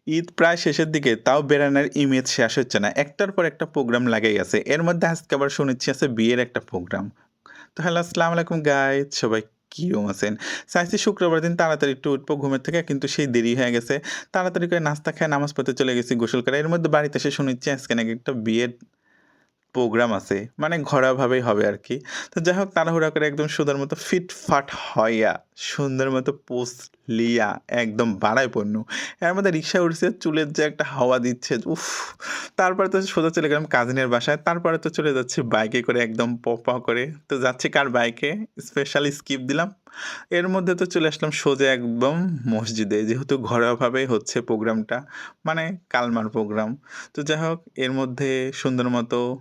ঈদ প্রায় শেষের দিকে, তাও বেড়ানোর ইমেজ শেষ হচ্ছে না। একটার পর একটা প্রোগ্রাম লাগাই আছে। এর মধ্যে আজকে আবার শুনেছি আছে বিয়ের একটা প্রোগ্রাম। তো হ্যালো, আসসালামু আলাইকুম গাইস, সবাই কিরম আছেন? চাইছি শুক্রবার দিন তাড়াতাড়ি একটু উঠবো ঘুমের থেকে, কিন্তু সেই দেরি হয়ে গেছে। তাড়াতাড়ি করে নাস্তা খেয়ে নামাজ পড়তে চলে গেছি গোসল করে। এর মধ্যে বাড়িতে এসে শুনেছি আজকে নাকি একটা বিয়ের প্রোগ্রাম আছে। মানে ঘরোয়াভাবেই হবে আরকি। তো যাই হোক, তাড়াহুড়া করে একদম সুন্দর মতো ফিটফাট হইয়া, সুন্দর মতো পোজ লিয়া একদম বাড়ায় পড়নু। এর মধ্যে রিক্সায় উঠছে, চুলের যে একটা হাওয়া দিচ্ছে, উফ! তারপরে তো সোজা চলে গেলাম কাজিনের বাসায়। তারপরে তো চলে যাচ্ছি বাইকে করে একদম করে। তো যাচ্ছি কার বাইকে? স্পেশাল স্কিপ দিলাম। এর মধ্যে তো চলে আসলাম সোজা একদম মসজিদে। যেহেতু ঘরোয়াভাবেই হচ্ছে প্রোগ্রামটা। মানে কালমার প্রোগ্রাম। তো যাই হোক, এর মধ্যে সুন্দর মতো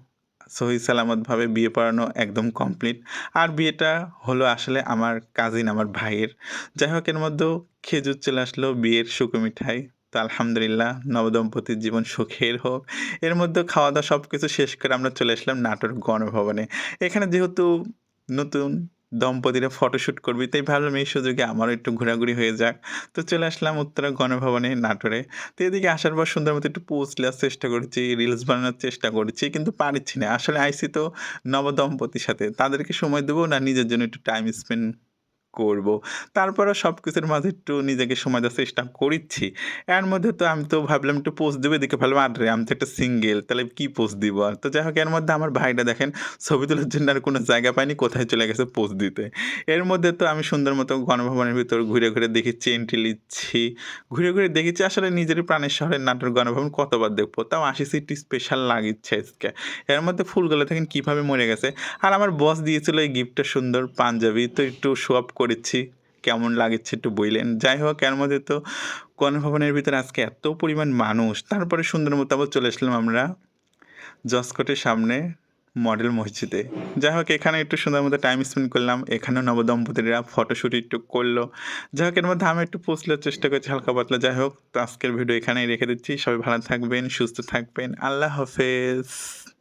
সহি সালামতভাবে বিয়ে পড়ানো একদম কমপ্লিট। আর বিয়েটা হলো আসলে আমার কাজিন, আমার ভাইয়ের। যাই হোক, এর মধ্যেও খেজুর চলে আসলো, বিয়ের সুখো মিঠাই। তো আলহামদুলিল্লাহ, নবদম্পতির জীবন সুখের হোক। এর মধ্যেও খাওয়া-দাওয়া সবকিছু শেষ করে আমরা চলে আসলাম নাটোর গণভবনে। এখানে যেহেতু নতুন দম্পতিরা ফটোশুট করবে, তাই ভাবলাম এই সুযোগে আমারও একটু ঘোরাঘুরি হয়ে যাক। তো চলে আসলাম উত্তরা গণভবনে নাটোরে। তো এদিকে আসার পর সুন্দর মতো একটু পোজ নেওয়ার চেষ্টা করেছি, রিলস বানানোর চেষ্টা করেছি, কিন্তু পারছি না। আসলে আইছি তো নবদম্পতির সাথে। তাদেরকে সময় দেবো না নিজের জন্য একটু টাইম স্পেন্ড করব। তারপরেও সবকিছুর মাঝে একটু নিজেকে সময় দেওয়ার চেষ্টা করিচ্ছি। এর মধ্যে তো আমি তো ভাবলাম একটু পোস্ট দেব, এদিকে ভাবলাম আরে আমি তো একটা সিঙ্গেল, তাহলে কি পোস্ট দিব আর? তো যাই হোক, এর মধ্যে আমার ভাইটা দেখেন ছবি তোলার জন্য আর কোনো জায়গা পায়নি, কোথায় চলে গেছে পোস্ট দিতে। এর মধ্যে তো আমি সুন্দর মতো গণভবনের ভিতর ঘুরে দেখেছি, এন্ট্রি লিচ্ছি। ঘুরে দেখেছি আসলে নিজেরই প্রাণের শহরের নাটোর গণভবন কতবার দেখবো। তাও ৮০ সিট স্পেশাল লাগিচ্ছে আজকে। এর মধ্যে ফুলগুলো দেখেন কিভাবে মরে গেছে। আর আমার বস দিয়েছিল এই গিফটটা, সুন্দর পাঞ্জাবি। তো একটু শো অফ করেছি। কেমন লাগেছে একটু বইলেন। যাই হোক, এর মধ্যে তো গণভবনের ভিতরে আজকে এত পরিমাণ মানুষ। তারপরে সুন্দর মতো আবার চলে আসলাম আমরা জসকোটের সামনে মডেল মসজিদে। যাই হোক, এখানে একটু সুন্দর মতো টাইম স্পেন্ড করলাম। এখানেও নবদম্পতিরা ফটোশুট একটু করলো। যাই হোক, এর মধ্যে আমি একটু পোস্ট নেওয়ার চেষ্টা করছি হালকা পাতলা। যাই হোক, তো আজকের ভিডিও এখানেই রেখে দিচ্ছি। সবাই ভালো থাকবেন, সুস্থ থাকবেন। আল্লাহ হাফেজ।